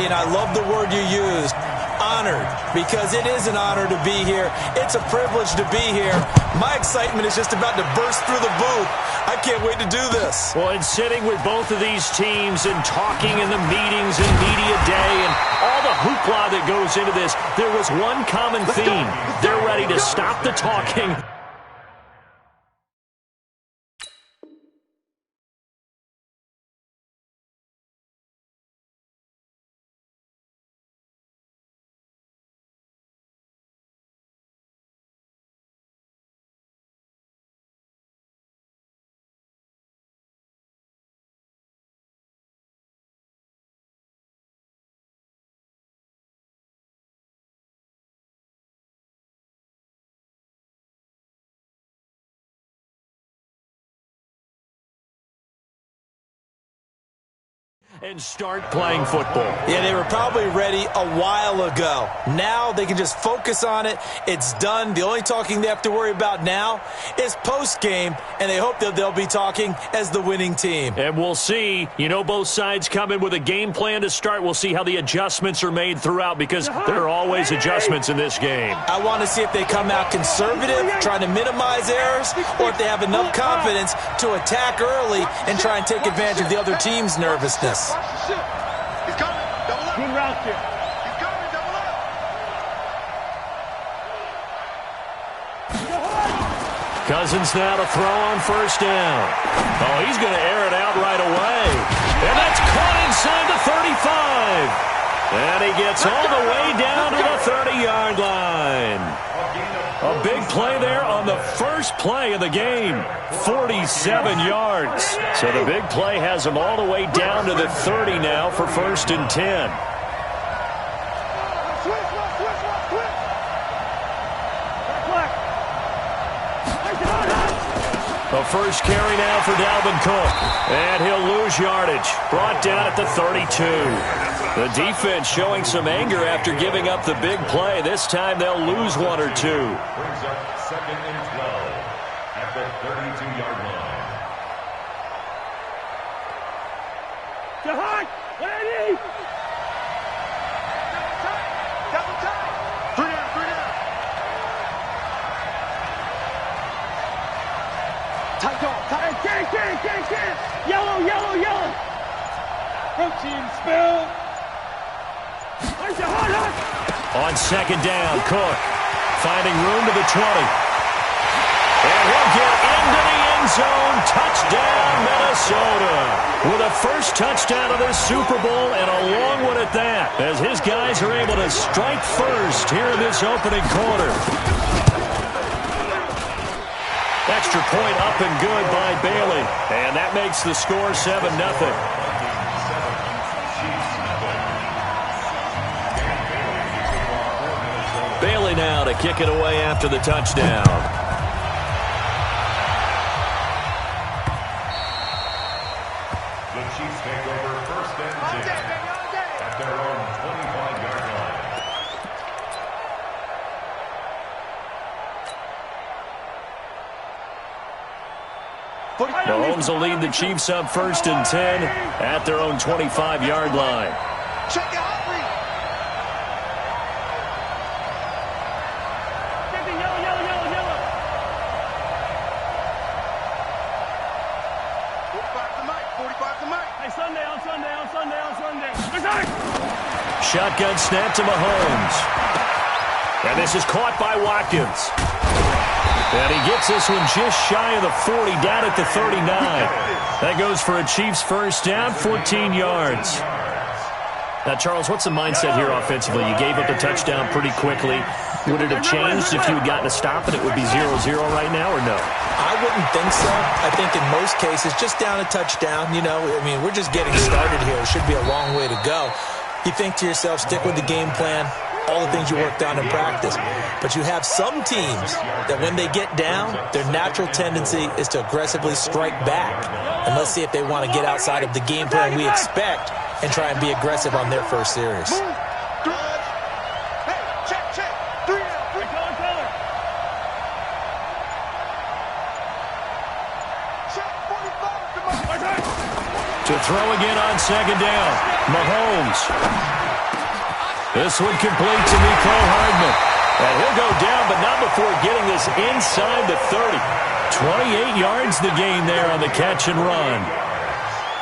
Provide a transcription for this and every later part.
agree, and I love the word you used, honored, because it is an honor to be here. It's a privilege to be here. My excitement is just about to burst through the booth. I can't wait to do this. Well, and sitting with both of these teams and talking in the meetings and media day and all the hoopla that goes into this, there was one common theme. They're ready to stop the talking. And start playing football. Yeah, they were probably ready a while ago. Now they can just focus on it. It's done. The only talking they have to worry about now is post-game, and they hope that they'll be talking as the winning team. And we'll see. You know, both sides come in with a game plan to start. We'll see how the adjustments are made throughout, because there are always adjustments in this game. I want to see if they come out conservative, trying to minimize errors, or if they have enough confidence to attack early and try and take advantage of the other team's nervousness. Watch the shit. He's coming. Double up. Good route here. He's coming. Double up. Cousins now to throw on first down. Oh, he's going to air it out right away. And that's caught inside the 35. And he gets all the way down to the 30-yard line. A big play there on the first play of the game. 47 yards. So the big play has him all the way down to the 30 now for 1st and 10. The first carry now for Dalvin Cook. And he'll lose yardage. Brought down at the 32. The defense showing some anger after giving up the big play. This time they'll lose one or two. Brings up 2nd and 12 at the 32-yard line. J.HUNTER, ready? Double time. 3 down, 3 down. Tight dog, tight. Get. Yellow. Protein spill. On 2nd down, Cook finding room to the 20. And he'll get into the end zone. Touchdown, Minnesota. With a first touchdown of this Super Bowl, and a long one at that, as his guys are able to strike first here in this opening quarter. Extra point up and good by Bailey. And that makes the score 7-0. Bailey now to kick it away after the touchdown. The Chiefs take over 1st and 10 at their own 25-yard line. Mahomes will lead the Chiefs up 1st and 10 at their own 25-yard line. Check it out. Shotgun snap to Mahomes. And this is caught by Watkins. And he gets this one just shy of the 40, down at the 39. That goes for a Chiefs first down, 14 yards. Now, Charles, what's the mindset here offensively? You gave up the touchdown pretty quickly. Would it have changed if you had gotten a stop and it would be 0-0 right now, or no? I wouldn't think so. I think in most cases, just down a touchdown, we're just getting started here. It should be a long way to go. You think to yourself, stick with the game plan, all the things you worked on in practice. But you have some teams that when they get down, their natural tendency is to aggressively strike back. And let's see if they want to get outside of the game plan we expect and try and be aggressive on their first series. To throw again on 2nd down. Mahomes This one complete to Nico Hardman. And he'll go down, but not before getting this inside the 30. 28 yards the gain there on the catch and run.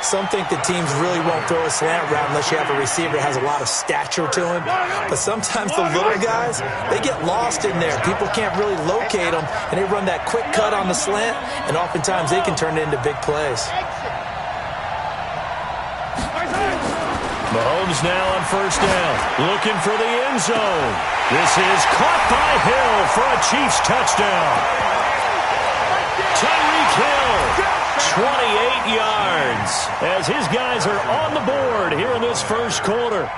Some think the teams really won't throw a slant route unless you have a receiver that has a lot of stature to him. But sometimes the little guys, they get lost in there. People can't really locate them, and they run that quick cut on the slant, and oftentimes they can turn it into big plays. Mahomes now on first down, looking for the end zone. This is caught by Hill for a Chiefs touchdown. Tyreek Hill, 28 yards, as his guys are on the board here in this first quarter.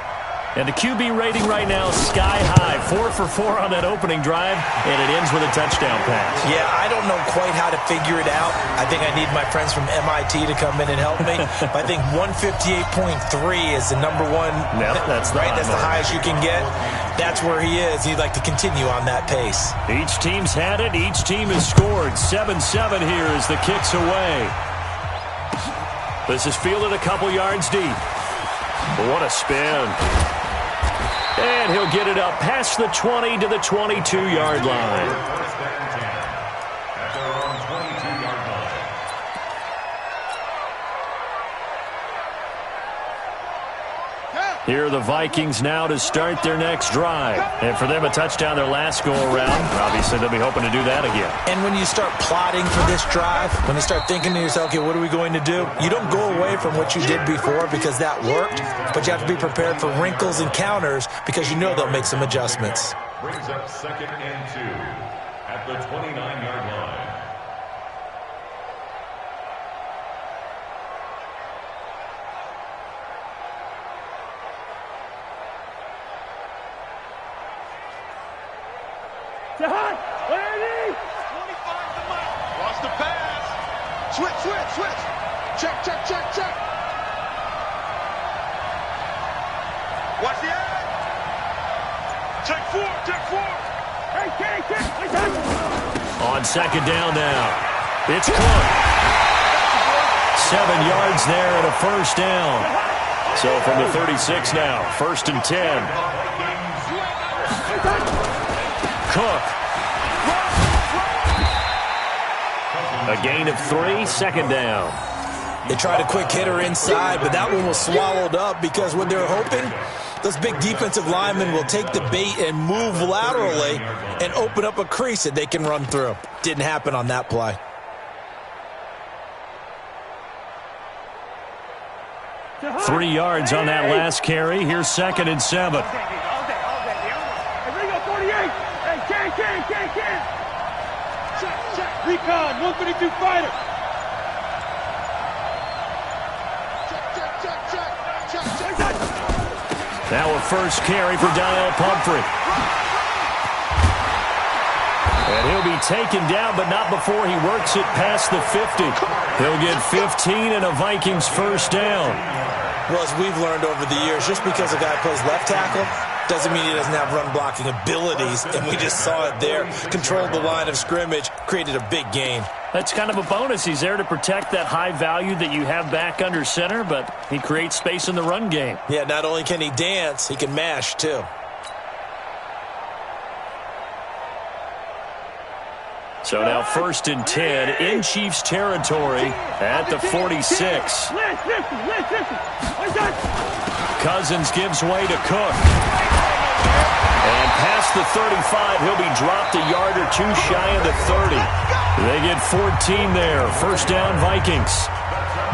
And the QB rating right now is sky high, 4 for 4 on that opening drive, and it ends with a touchdown pass. Yeah, I don't know quite how to figure it out. I think I need my friends from MIT to come in and help me. But I think 158.3 is the number one. Yep, that's the right. That's the highest you can get. That's where he is. He'd like to continue on that pace. Each team's had it. Each team has scored. 7-7 here as the kick's away. This is fielded a couple yards deep. What a spin. And he'll get it up past the 20 to the 22-yard line. First and 10 at their own 22-yard line. Here are the Vikings now to start their next drive. And for them, a touchdown their last go-around. Obviously, they'll be hoping to do that again. And when you start plotting for this drive, when you start thinking to yourself, okay, what are we going to do? You don't go away from what you did before because that worked, but you have to be prepared for wrinkles and counters because you know they'll make some adjustments. Brings up 2nd and 2 at the 29-yard line. Lost the pass. Switch. Check. Watch the eye. Check four. On second down now, it's Cook. 7 yards there and a first down. So from the 36 now, 1st and 10. Cook. A gain of 3, 2nd down. They tried a quick hitter inside, but that one was swallowed up because what they're hoping, those big defensive linemen will take the bait and move laterally and open up a crease that they can run through. Didn't happen on that play. Three yards on that last carry. Here's 2nd and 7. Check. Recon, 132 fighter. Check. Now a first carry for Daniel Pumphrey. And he'll be taken down, but not before he works it past the 50. He'll get 15 and a Vikings first down. Well, as we've learned over the years, just because a guy plays left tackle doesn't mean he doesn't have run-blocking abilities, and we just saw it there. Controlled the line of scrimmage, created a big gain. That's kind of a bonus. He's there to protect that high value that you have back under center, but he creates space in the run game. Yeah, not only can he dance, he can mash, too. So now 1st and 10 in Chiefs territory at the 46. Cousins gives way to Cook. And past the 35, he'll be dropped a yard or two shy of the 30. They get 14 there. First down, Vikings.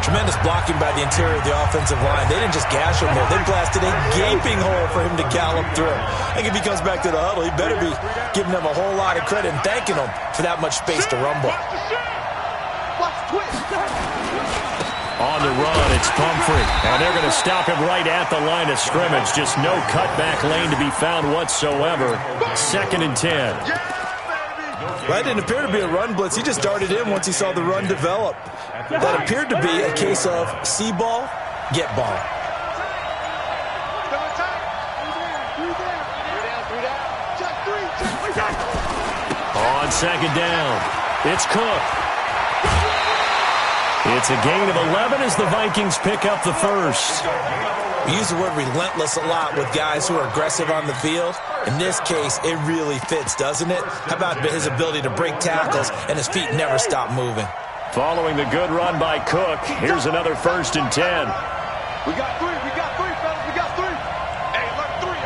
Tremendous blocking by the interior of the offensive line. They didn't just gash him there. They blasted a gaping hole for him to gallop through. I think if he comes back to the huddle, he better be giving them a whole lot of credit and thanking them for that much space to rumble. On the run, it's Pumphrey. And they're going to stop him right at the line of scrimmage. Just no cutback lane to be found whatsoever. 2nd and 10. That didn't appear to be a run blitz. He just darted in once he saw the run develop. That appeared to be a case of see ball, get ball. On second down, it's Cook. It's a gain of 11 as the Vikings pick up the first. We use the word relentless a lot with guys who are aggressive on the field. In this case, it really fits, doesn't it? How about his ability to break tackles and his feet never stop moving? Following the good run by Cook, here's another 1st and 10. We got three, fellas, we got three. Hey, alert three.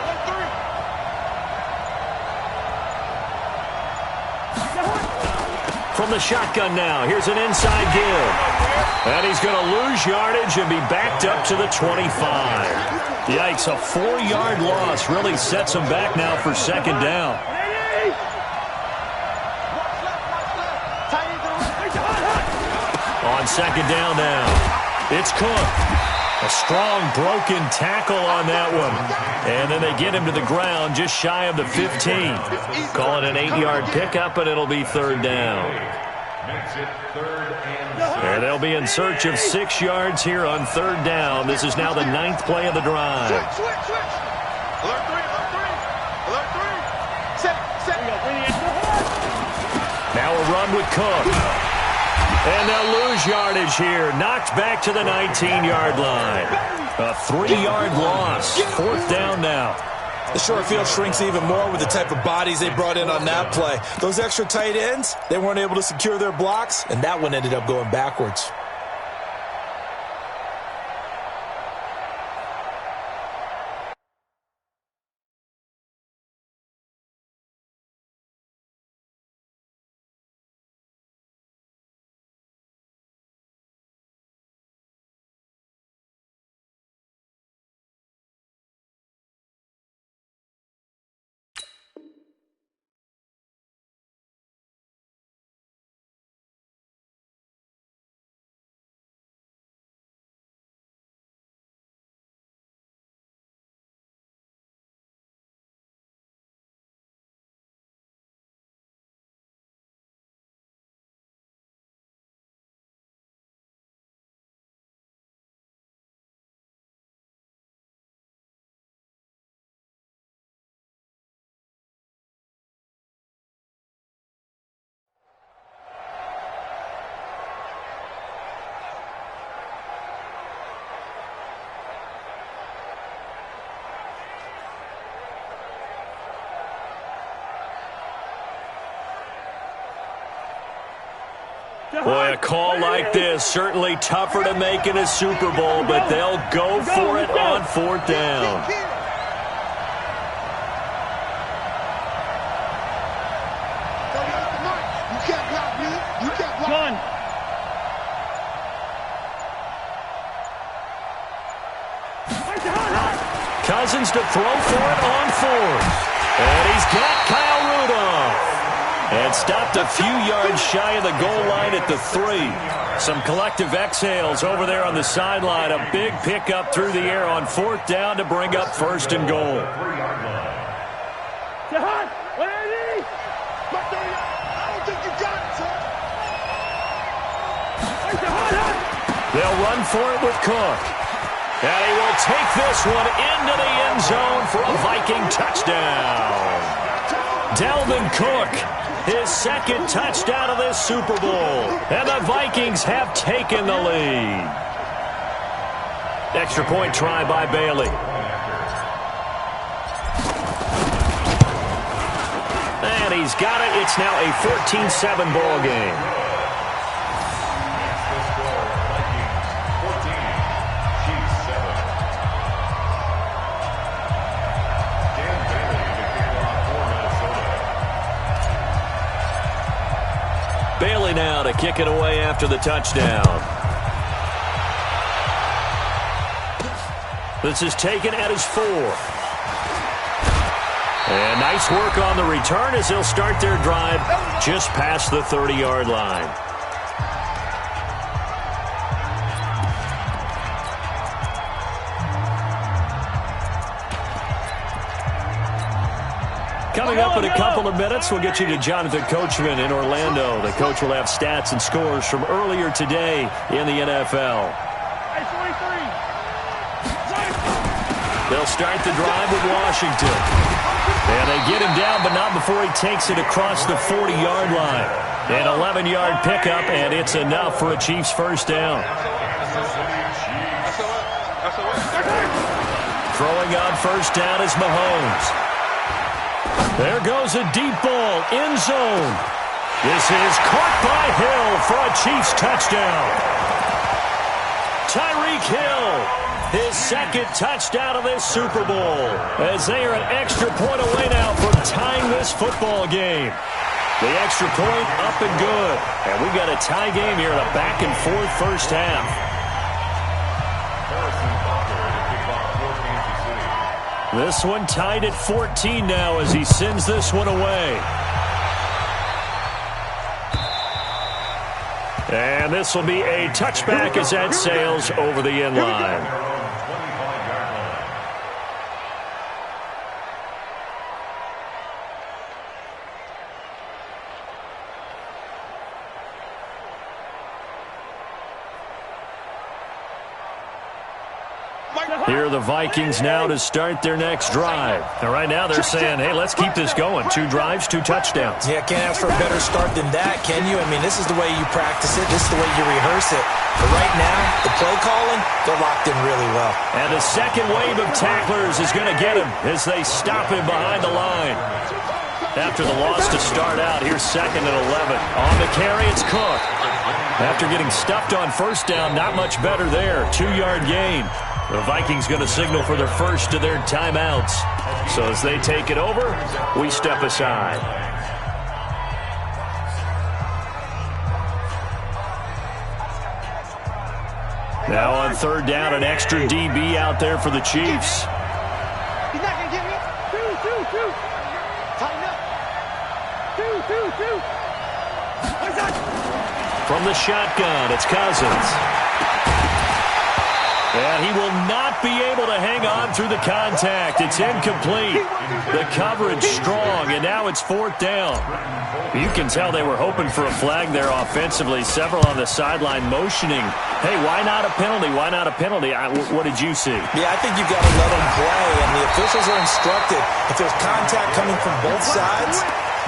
From the shotgun now, here's an inside give. And he's going to lose yardage and be backed up to the 25. Yikes, a 4-yard loss really sets him back now for 2nd down. On 2nd down now, it's Cook. A strong broken tackle on that one. And then they get him to the ground just shy of the 15. Call it an 8-yard pickup, and it'll be 3rd down. And they'll be in search of 6 yards here on 3rd down. This is now the 9th play of the drive. Switch. Alert three. Set. Now a run with Cook. And they'll lose yardage here. Knocked back to the 19-yard line. A 3-yard loss. 4th down now. The short field shrinks even more with the type of bodies they brought in on that play. Those extra tight ends, they weren't able to secure their blocks, and that one ended up going backwards. Boy, a call like this, certainly tougher to make in a Super Bowl, but they'll go for it on 4th down. Cousins to throw for it on 4th. And he's got Kyle Rudolph. And stopped a few yards shy of the goal line at the 3. Some collective exhales over there on the sideline. A big pickup through the air on 4th down to bring up 1st and goal. They'll run for it with Cook. And he will take this one into the end zone for a Viking touchdown. Dalvin Cook, his 2nd touchdown of this Super Bowl. And the Vikings have taken the lead. Extra point try by Bailey. And he's got it. It's now a 14-7 ball game. Bailey now to kick it away after the touchdown. This is taken at his 4th. And nice work on the return as they'll start their drive just past the 30-yard line. Coming up in a couple of minutes, we'll get you to Jonathan Coachman in Orlando. The coach will have stats and scores from earlier today in the NFL. They'll start the drive with Washington. And they get him down, but not before he takes it across the 40-yard line. An 11-yard pickup, and it's enough for a Chiefs first down. Throwing on first down is Mahomes. There goes a deep ball, end zone. This is caught by Hill for a Chiefs touchdown. Tyreek Hill, his second touchdown of this Super Bowl, as they are an extra point away now from tying this football game. The extra point up and good. And we've got a tie game here in a back-and-forth first half. This one tied at 14 now as he sends this one away. And this will be a touchback as that sails over the end line. Here are the Vikings now to start their next drive. And right now they're saying, hey, let's keep this going. 2 drives, 2 touchdowns. Yeah, can't ask for a better start than that, can you? I mean, this is the way you practice it. This is the way you rehearse it. But right now, the play calling, they're locked in really well. And the second wave of tacklers is going to get him as they stop him behind the line. After the loss to start out, here's 2nd and 11. On the carry, it's Cook. After getting stuffed on first down, not much better there. 2-yard gain. The Vikings going to signal for their first of their timeouts. So as they take it over, we step aside. Now on 3rd down, an extra DB out there for the Chiefs. He's not going to get me. 2. Tighten up. 2. From the shotgun, it's Cousins. And he will not be able to hang on through the contact. It's incomplete. The coverage strong, and now it's 4th down. You can tell they were hoping for a flag there offensively. Several on the sideline motioning. Hey, why not a penalty? Why not a penalty? What did you see? Yeah, I think you've got to let them play, and the officials are instructed. If there's contact coming from both sides,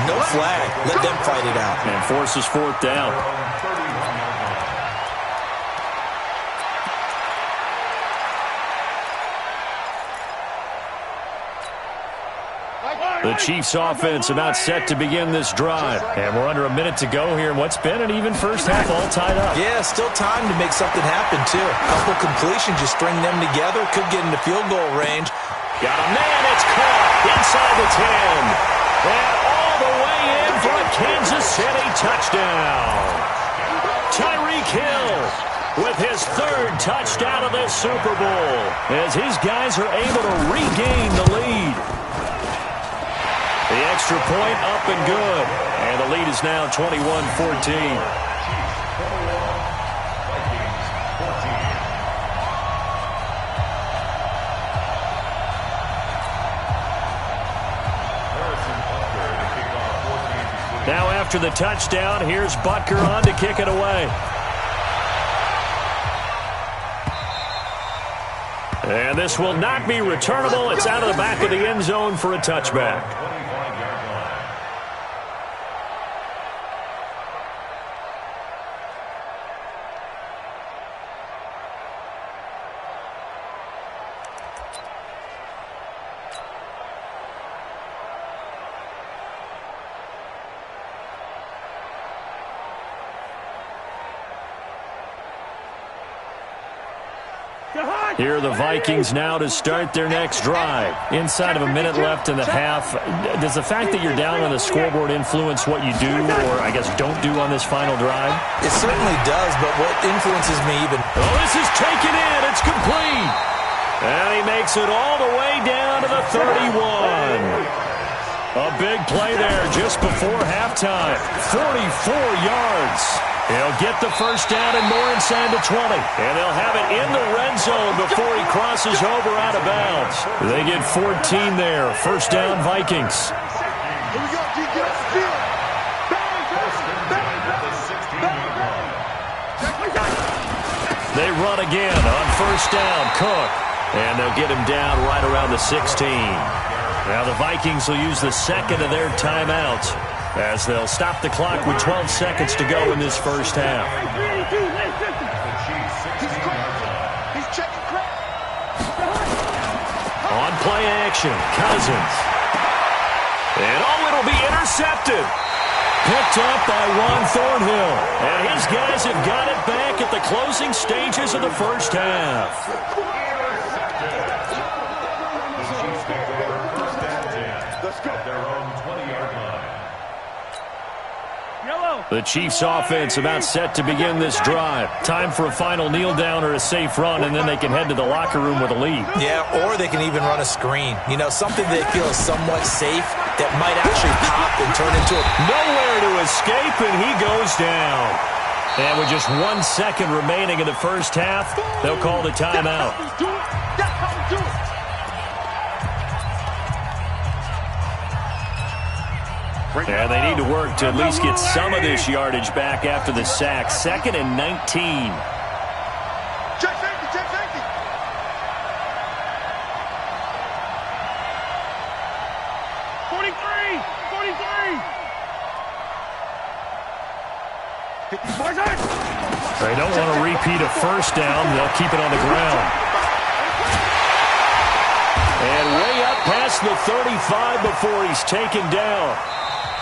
no flag. Let them fight it out. And forces 4th down. The Chiefs offense about set to begin this drive. And we're under a minute to go here in what's been an even first half all tied up. Yeah, still time to make something happen, too. A couple completions, you string them together, could get into field goal range. Got a man, it's caught inside the 10. And all the way in for a Kansas City touchdown. Tyreek Hill with his 3rd touchdown of this Super Bowl as his guys are able to regain the lead. The extra point up and good. And the lead is now 21-14. Now after the touchdown, here's Butker on to kick it away. And this will not be returnable. It's out of the back of the end zone for a touchback. Here are the Vikings now to start their next drive. Inside of a minute left in the half. Does the fact that you're down on the scoreboard influence what you do, or I guess don't do on this final drive? It certainly does, but what influences me even... Oh, this is taken in. It's complete. And he makes it all the way down to the 31. A big play there just before halftime. 44 yards. He'll get the first down and more inside the 20. And they'll have it in the red zone before he crosses over out of bounds. They get 14 there. First down, Vikings. They run again on first down. Cook. And they'll get him down right around the 16. Now the Vikings will use the 2nd of their timeouts. as they'll stop the clock with 12 seconds to go in this first half. He's checking crap. On play action, Cousins. And it'll be intercepted. Picked up by Juan Thornhill. And his guys have got it back at the closing stages of the first half. The Chiefs offense about set to begin this drive. Time for a final kneel down or a safe run, and then they can head to the locker room with a lead. Yeah, or they can even run a screen. You know, something they feel is somewhat safe that might actually pop and turn into a... Nowhere to escape, and he goes down. And with just 1 second remaining in the first half, they'll call the timeout. That's how we do it. And they need to work to at least get some of this yardage back after the sack. 2nd and 19. Check safety, check safety. They don't want to repeat a first down. They'll keep it on the ground. And way up past the 35 before he's taken down.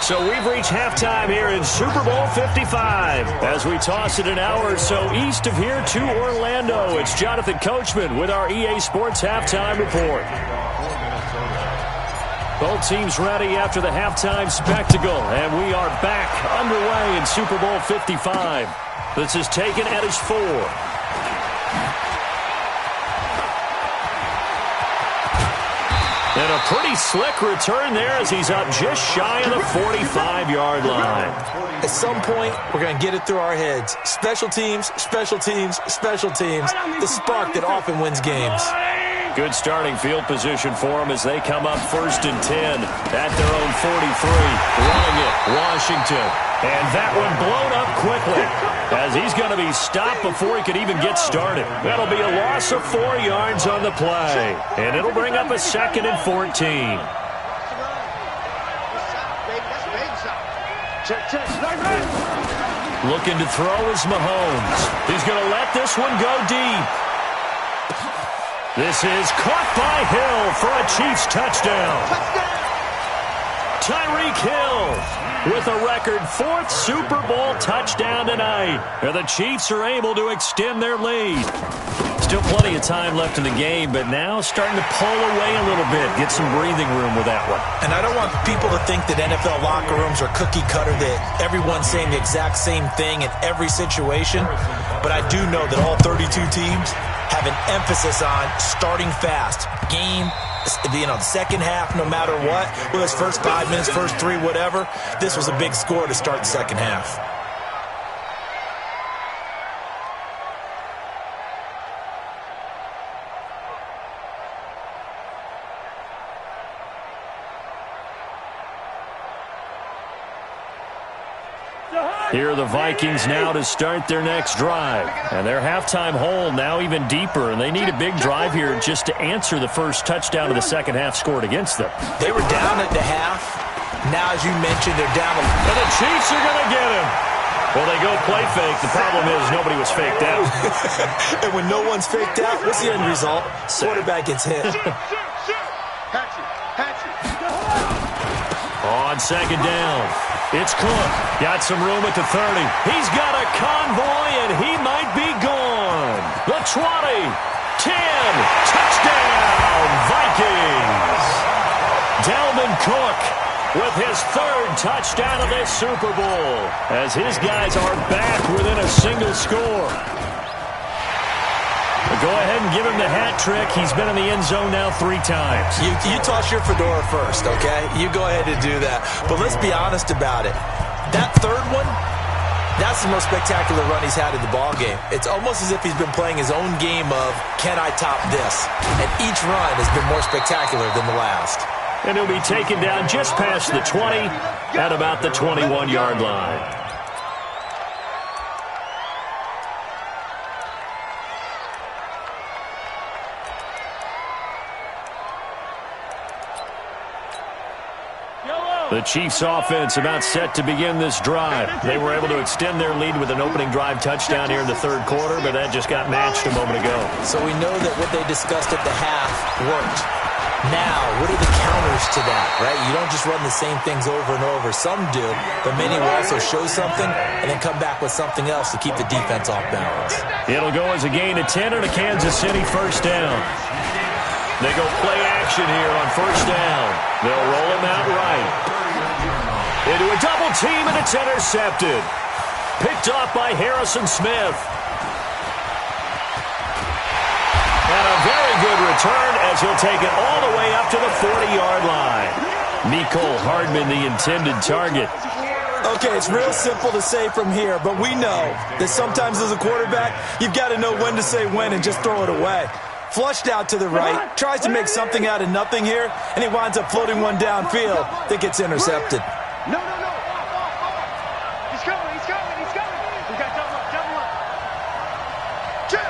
So we've reached halftime here in Super Bowl 55. As we toss it an hour or so east of here to Orlando, it's Jonathan Coachman with our EA Sports Halftime Report. Both teams ready after the halftime spectacle, and we are back underway in Super Bowl 55. This is taken at his 4. And a pretty slick return there as he's up just shy of the 45-yard line. At some point, we're going to get it through our heads. Special teams, special teams, special teams. The spark that often wins games. Good starting field position for them as they come up 1st and 10 at their own 43. Running it, Washington. And that one blown up quickly as he's going to be stopped before he could even get started. That'll be a loss of 4 yards on the play. And it'll bring up a 2nd and 14. Looking to throw is Mahomes. He's going to let this one go deep. This is caught by Hill for a Chiefs touchdown. Tyreek Hill with a record 4th Super Bowl touchdown tonight. And the Chiefs are able to extend their lead. Still plenty of time left in the game, but now starting to pull away a little bit. Get some breathing room with that one. And I don't want people to think that NFL locker rooms are cookie cutter, that everyone's saying the exact same thing in every situation. But I do know that all 32 teams have an emphasis on starting fast. Game, the second half, no matter what, whether it's first 5 minutes, first 3, whatever, this was a big score to start the second half. Here are the Vikings now to start their next drive. And their halftime hole now even deeper, and they need a big drive here just to answer the first touchdown of the second half scored against them. They were down at the half. Now, as you mentioned, they're down. And the Chiefs are going to get him. Well, they go play fake. The problem is nobody was faked out. And when no one's faked out, what's the end result? Quarterback gets hit. On second down, it's Cook. Got some room at the 30. He's got a convoy, and he might be gone. The 20, 10, touchdown, Vikings. Dalvin Cook with his 3rd touchdown of this Super Bowl as his guys are back within a single score. Go ahead and give him the hat trick. He's been in the end zone now 3 times. You toss your fedora first, okay? You go ahead and do that. But let's be honest about it. That 3rd one, that's the most spectacular run he's had in the ballgame. It's almost as if he's been playing his own game of, can I top this? And each run has been more spectacular than the last. And he'll be taken down just past the 20 at about the 21-yard line. The Chiefs offense about set to begin this drive. They were able to extend their lead with an opening drive touchdown here in the third quarter, but that just got matched a moment ago. So we know that what they discussed at the half worked. Now, what are the counters to that, right? You don't just run the same things over and over. Some do, but many will also show something and then come back with something else to keep the defense off balance. It'll go as a gain of 10 and a Kansas City first down. They go play action here on first down. They'll roll him out right. Into a double team, and it's intercepted. Picked off by Harrison Smith. And a very good return as he'll take it all the way up to the 40-yard line. Mecole Hardman, the intended target. Okay, it's real simple to say from here, but we know that sometimes as a quarterback, you've got to know when to say when and just throw it away. Flushed out to the right, tries to make something out of nothing here, and he winds up floating one downfield that gets intercepted. No. He's coming. We got double up. Check.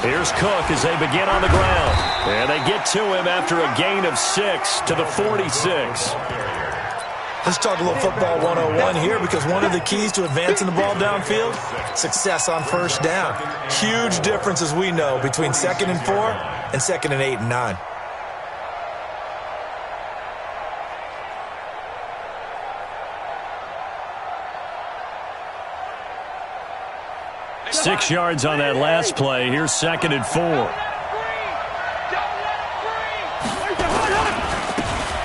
Here's Cook as they begin on the ground. And they get to him after a gain of 6 to the 46. Let's talk a little football 101 here, because one of the keys to advancing the ball downfield, success on first down. Huge difference, as we know, between 2nd and 4 and 2nd and 8 and 9. Six yards on that last play. Here's 2nd and 4.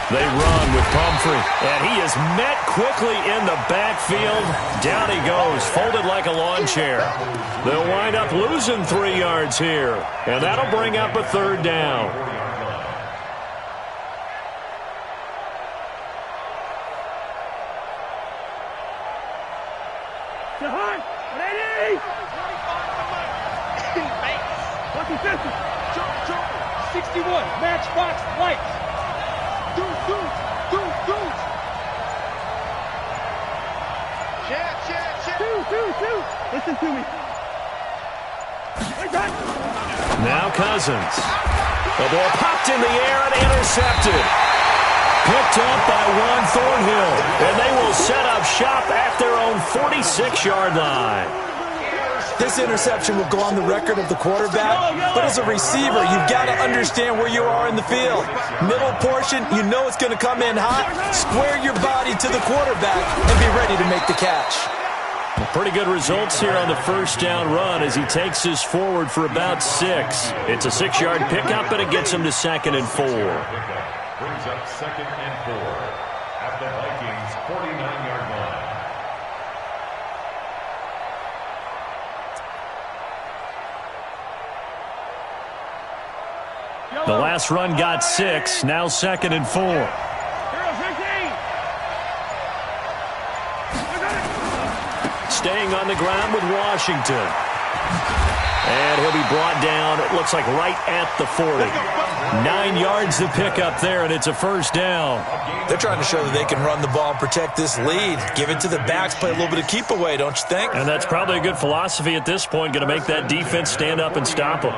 They run with Pumphrey, and he is met quickly in the backfield. Down he goes, folded like a lawn chair. They'll wind up losing 3 yards here, and that'll bring up a third down. Ready? 61, matchbox lights. Dude. Check. Dude. Listen to me. Now Cousins. The ball popped in the air and intercepted. Picked up by Juan Thornhill. And they will set up shop at their own 46-yard line. This interception will go on the record of the quarterback, but as a receiver, you've got to understand where you are in the field. Middle portion, you know it's going to come in hot. Square your body to the quarterback and be ready to make the catch. Pretty good results here on the first down run as he takes this forward for about 6. It's a 6-yard pickup, and it gets him to 2nd and 4. Brings up 2nd and 4 at the Vikings' 49-yard line. The last run got 6, now 2nd and 4. Staying on the ground with Washington. And he'll be brought down, it looks like right at the 40. 9 yards to pick up there, and it's a first down. They're trying to show that they can run the ball and protect this lead. Give it to the backs, play a little bit of keep away, don't you think? And that's probably a good philosophy at this point, going to make that defense stand up and stop them.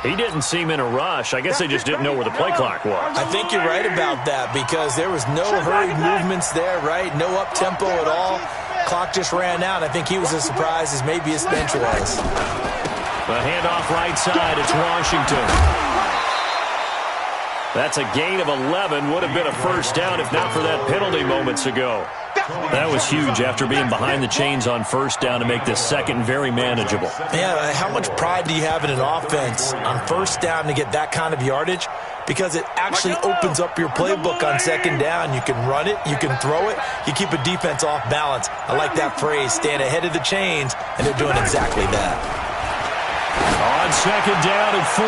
He didn't seem in a rush. I guess they just didn't know where the play clock was. I think you're right about that, because there was no hurried movements there, right? No up-tempo at all. Clock just ran out. I think he was as surprised as maybe his bench was. The handoff right side, it's Washington. That's a gain of 11. Would have been a first down if not for that penalty moments ago. That was huge after being behind the chains on first down to make this second very manageable. Yeah, how much pride do you have in an offense on first down to get that kind of yardage? Because it actually opens up your playbook on second down. You can run it, you can throw it, you keep a defense off balance. I like that phrase, stand ahead of the chains, and they're doing exactly that. On second down and 4,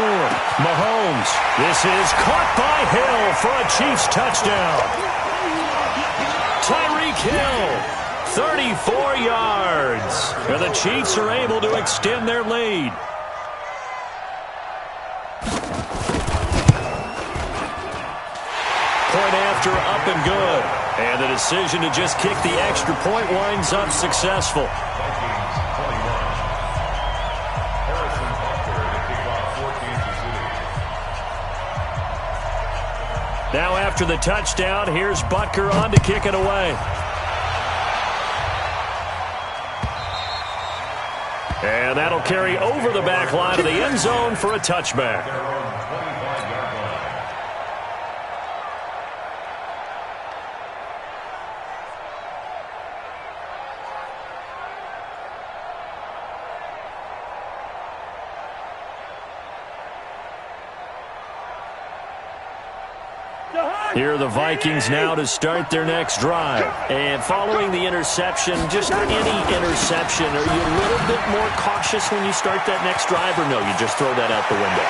Mahomes. This is caught by Hill for a Chiefs touchdown. Tyreek Hill, 34 yards. And the Chiefs are able to extend their lead. Point after, up and good. And the decision to just kick the extra point winds up successful. Now after the touchdown, here's Butker on to kick it away. And that'll carry over the back line of the end zone for a touchback. Here are the Vikings now to start their next drive. And following the interception, just any interception, are you a little bit more cautious when you start that next drive, or no, you just throw that out the window?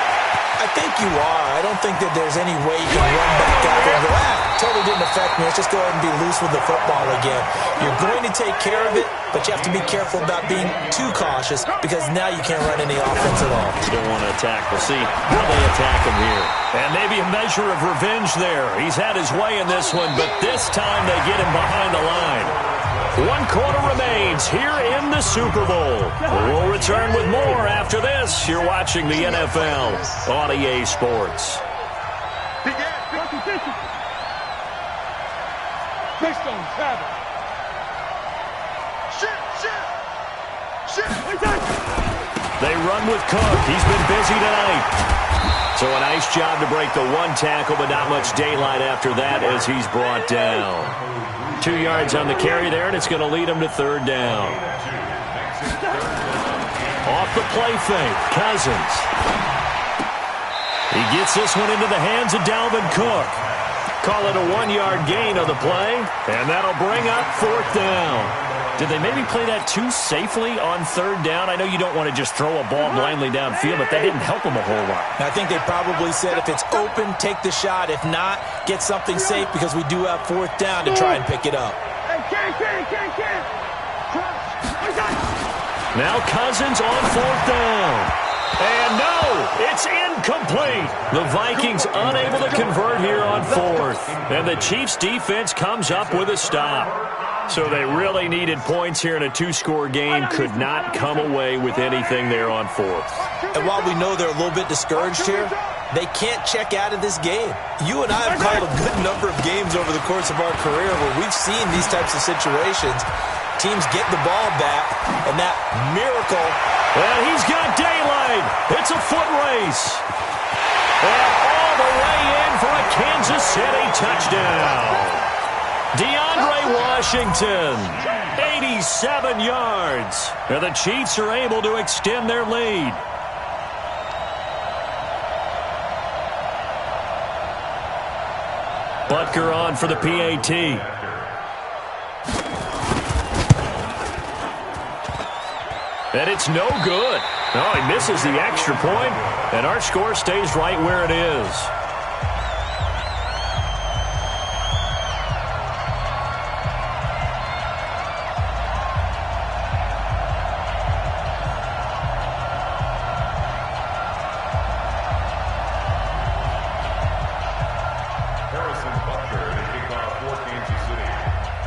I think you are. I don't think that there's any way you can run back out there and go, totally didn't affect me. Let's just go ahead and be loose with the football again. You're going to take care of it, but you have to be careful about being too cautious because now you can't run any offense at all. You don't want to attack. We'll see how they attack him here. And maybe a measure of revenge there. He's had his way in this one, but this time they get him behind the line. 1 quarter remains here in the Super Bowl. We'll return with more after this. You're watching the NFL on EA Sports. They run with Cook. He's been busy tonight. So a nice job to break the one tackle, but not much daylight after that as he's brought down. 2 yards on the carry there, and it's going to lead him to third down. Off the play fake, Cousins. He gets this one into the hands of Dalvin Cook. Call it a 1-yard gain on the play, and that'll bring up fourth down. Did they maybe play that too safely on third down? I know you don't want to just throw a ball blindly downfield, but that didn't help them a whole lot. I think they probably said if it's open, take the shot. If not, get something safe because we do have fourth down to try and pick it up. Now Cousins on fourth down. And no, it's incomplete. The Vikings unable to convert here on fourth. And the Chiefs defense comes up with a stop. So they really needed points here in a 2-score game. Could not come away with anything there on fourth. And while we know they're a little bit discouraged here, they can't check out of this game. You and I have called a good number of games over the course of our career where we've seen these types of situations. Teams get the ball back, and that miracle. And he's got daylight. It's a foot race. And all the way in for a Kansas City touchdown. DeAndre Washington, 87 yards. And the Chiefs are able to extend their lead. Butker on for the PAT. And it's no good. No, he misses the extra point, and our score stays right where it is.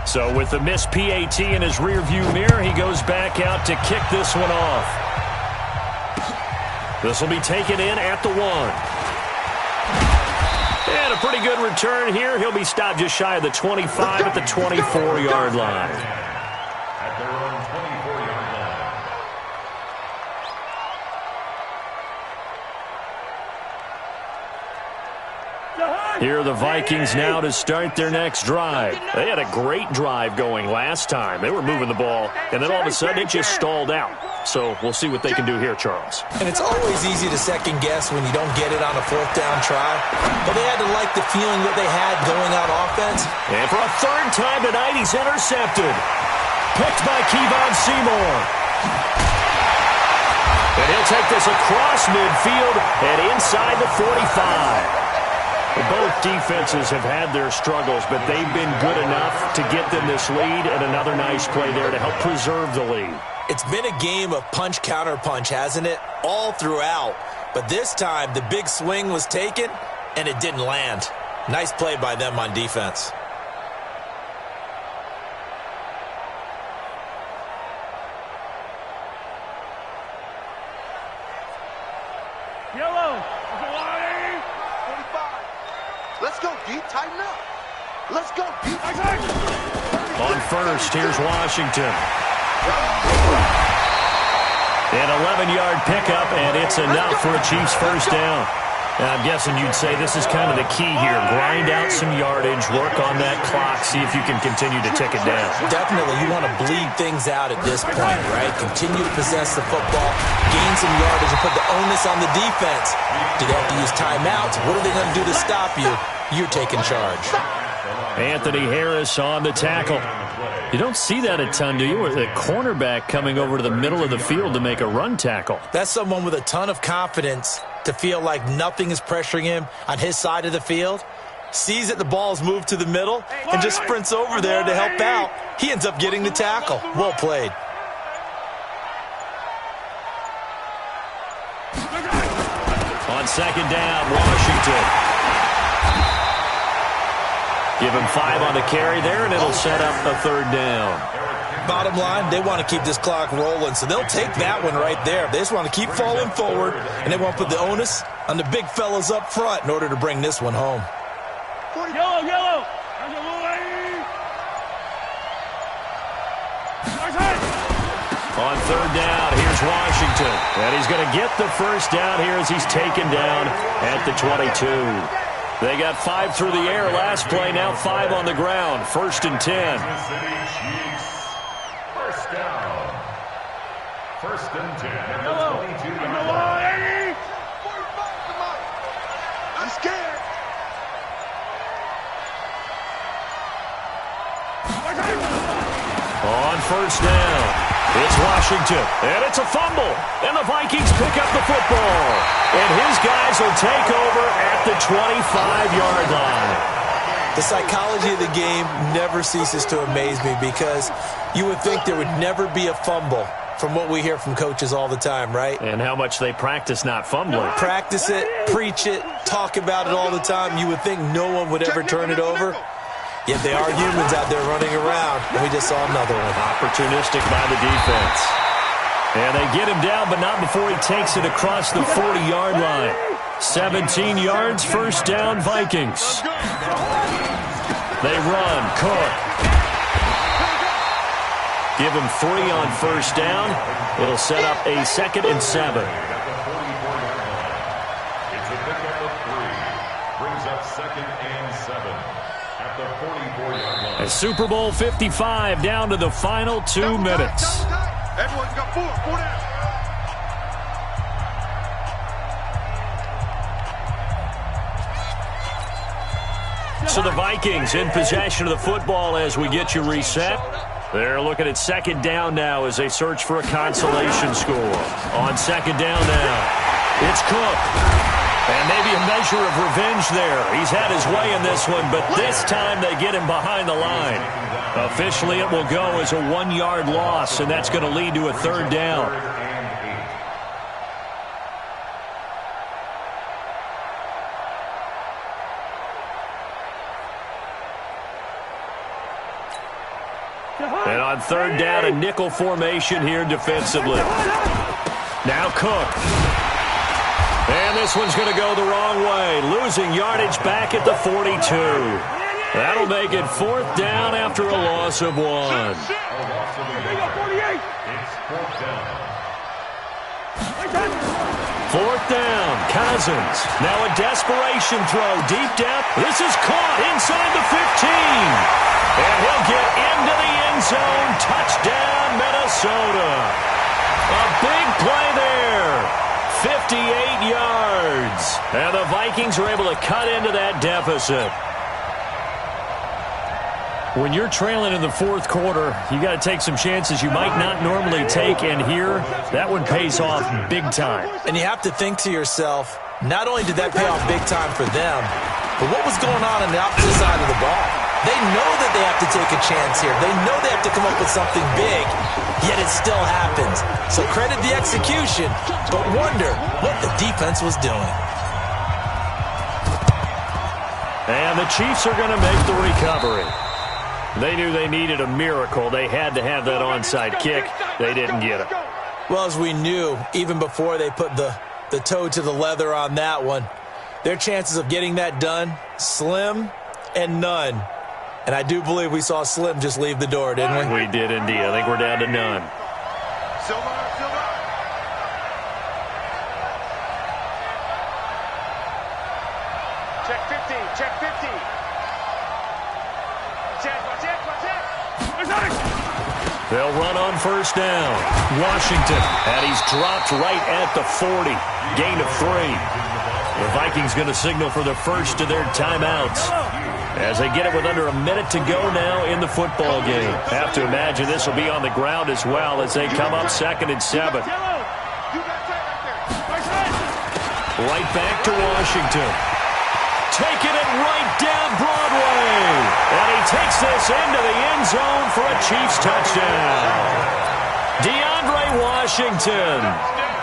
So with the missed PAT in his rearview mirror, he goes back out to kick this one off. This will be taken in at the 1. And a pretty good return here. He'll be stopped just shy of the 25 at the 24-yard line. At their own 24-yard line. Here are the Vikings now to start their next drive. They had a great drive going last time. They were moving the ball, and then all of a sudden it just stalled out. So we'll see what they can do here, Charles. And it's always easy to second guess when you don't get it on a fourth down try. But they had to like the feeling that they had going on offense. And for a third time tonight, he's intercepted. Picked by Kevon Seymour. And he'll take this across midfield and inside the 45. Both defenses have had their struggles, but they've been good enough to get them this lead, and another nice play there to help preserve the lead. It's been a game of punch, counter punch, hasn't it? All throughout. But this time, the big swing was taken, and it didn't land. Nice play by them on defense. Yellow. 45. Let's go deep. Tighten up. Let's go deep. On first, here's Washington. An 11-yard pickup, and it's enough for a Chiefs first down. Now, I'm guessing you'd say this is kind of the key here. Grind out some yardage, work on that clock, see if you can continue to tick it down. Definitely, you want to bleed things out at this point, right? Continue to possess the football, gain some yardage, and put the onus on the defense. Do they have to use timeouts? What are they going to do to stop you? You're taking charge. Anthony Harris on the tackle. You don't see that a ton, do you? Or the cornerback coming over to the middle of the field to make a run tackle. That's someone with a ton of confidence to feel like nothing is pressuring him on his side of the field. Sees that the ball's moved to the middle and just sprints over there to help out. He ends up getting the tackle. Well played. On second down, Washington. Give him 5 on the carry there, and it'll set up a third down. Bottom line, they want to keep this clock rolling, so they'll take that one right there. They just want to keep falling forward, and they want to put the onus on the big fellas up front in order to bring this one home. Yellow, yellow. On third down, here's Washington. And he's going to get the first down here as he's taken down at the 22. They got 5 through the air last play, now 5 on the ground. First and 10. First down. First and 10 at the 22-yard line. I'm scared. On first down, it's Washington, and it's a fumble, and the Vikings pick up the football, and his guys will take over at the 25-yard line. The psychology of the game never ceases to amaze me because you would think there would never be a fumble from what we hear from coaches all the time, right? And how much they practice not fumbling. Practice it, preach it, talk about it all the time. You would think no one would ever turn it over. Yet they are humans out there running around, and we just saw another one. Opportunistic by the defense. And they get him down, but not before he takes it across the 40-yard line. 17 yards, first down, Vikings. They run, Cook. Give him 3 on first down. It'll set up a 2nd and 7. It's a pickup of 3. Brings up 2nd and 7. At the 44-yard line. A Super Bowl 55 down to the final 2 minutes. Everyone's got 4 down. So the Vikings in possession of the football as we get you reset. They're looking at second down now as they search for a consolation score. On second down now, it's Cook. And maybe a measure of revenge there. He's had his way in this one, but this time they get him behind the line. Officially, it will go as a 1-yard loss, and that's going to lead to a third down. And on third down, a nickel formation here defensively. Now Cook. And this one's going to go the wrong way. Losing yardage back at the 42. That'll make it 4th down after a loss of 1. It's 4th down. 4th down, Cousins. Now a desperation throw, deep depth. This is caught inside the 15. And he'll get into the end zone. Touchdown, Minnesota. A big play there. 58 yards. And the Vikings are able to cut into that deficit. When you're trailing in the 4th quarter, you got to take some chances you might not normally take, and here, that one pays off big time. And you have to think to yourself, not only did that pay off big time for them, but what was going on the opposite side of the ball? They know that they have to take a chance here. They know they have to come up with something big, yet it still happens. So credit the execution, but wonder what the defense was doing. And the Chiefs are going to make the recovery. They knew they needed a miracle. They had to have that onside kick. They didn't get it. Well, as we knew, even before they put the toe to the leather on that one, their chances of getting that done, slim and none. And I do believe we saw Slim just leave the door, didn't we? We did indeed. I think we're down to none. Silver. Check 50, check 50. Check. They'll run on first down. Washington, and he's dropped right at the 40. Gain of 3. The Vikings going to signal for the first of their timeouts as they get it with under a minute to go now in the football game. Have to imagine this will be on the ground as well as they come up 2nd and 7. Right back to Washington. Taking it right down Broadway. And he takes this into the end zone for a Chiefs touchdown. DeAndre Washington,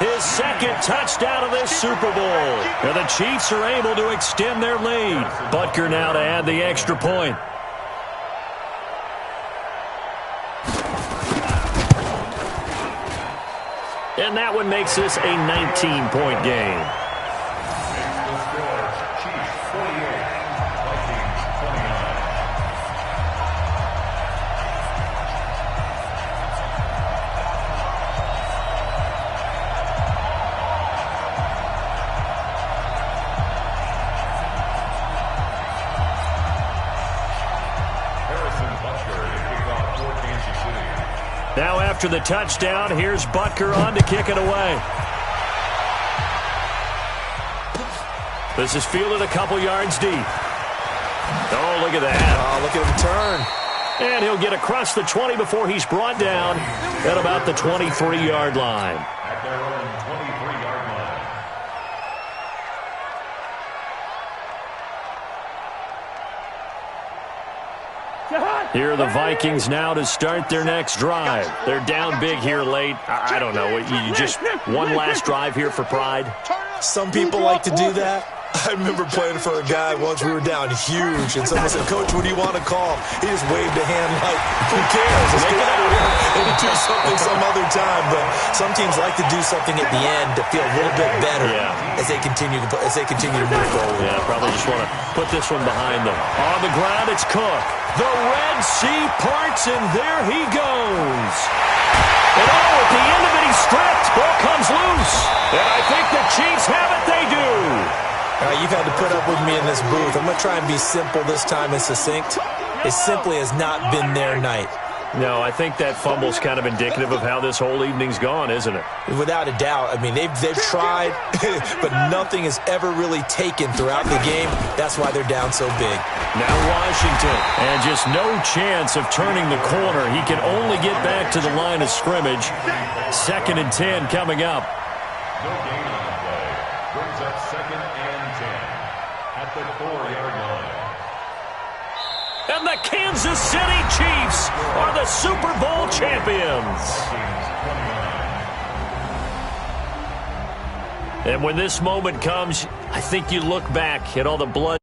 his 2nd touchdown of this Super Bowl. And the Chiefs are able to extend their lead. Butker now to add the extra point. And that one makes this a 19-point game. Now after the touchdown, here's Butker on to kick it away. This is fielded a couple yards deep. Oh, look at that. Oh, look at him turn. And he'll get across the 20 before he's brought down at about the 23-yard line. At their own 23-yard line. Here are the Vikings now to start their next drive. They're down big here late. I don't know. You just one last drive here for pride? Some people like to do that. I remember playing for a guy once. We were down huge, and someone said, "Coach, what do you want to call?" He just waved a hand like, "Who cares? Let's get out of here and do something some other time." But some teams like to do something at the end to feel a little bit better as they continue to move forward. Yeah, probably just want to put this one behind them. On the ground, it's Cook. The Red Sea parts, and there he goes. And at the end of it, he's stripped. Ball comes loose. And I think the Chiefs have it. They do. You've had to put up with me in this booth. I'm going to try and be simple this time and succinct. It simply has not been their night. No, I think that fumble's kind of indicative of how this whole evening's gone, isn't it? Without a doubt. I mean, they've tried, but nothing is ever really taken throughout the game. That's why they're down so big. Now Washington, and just no chance of turning the corner. He can only get back to the line of scrimmage. 2nd and 10 coming up. No gain on the play. Brings up 2nd and 10 at the 4-yard line. And the Kansas City Chiefs are the Super Bowl champions. And when this moment comes, I think you look back at all the blood.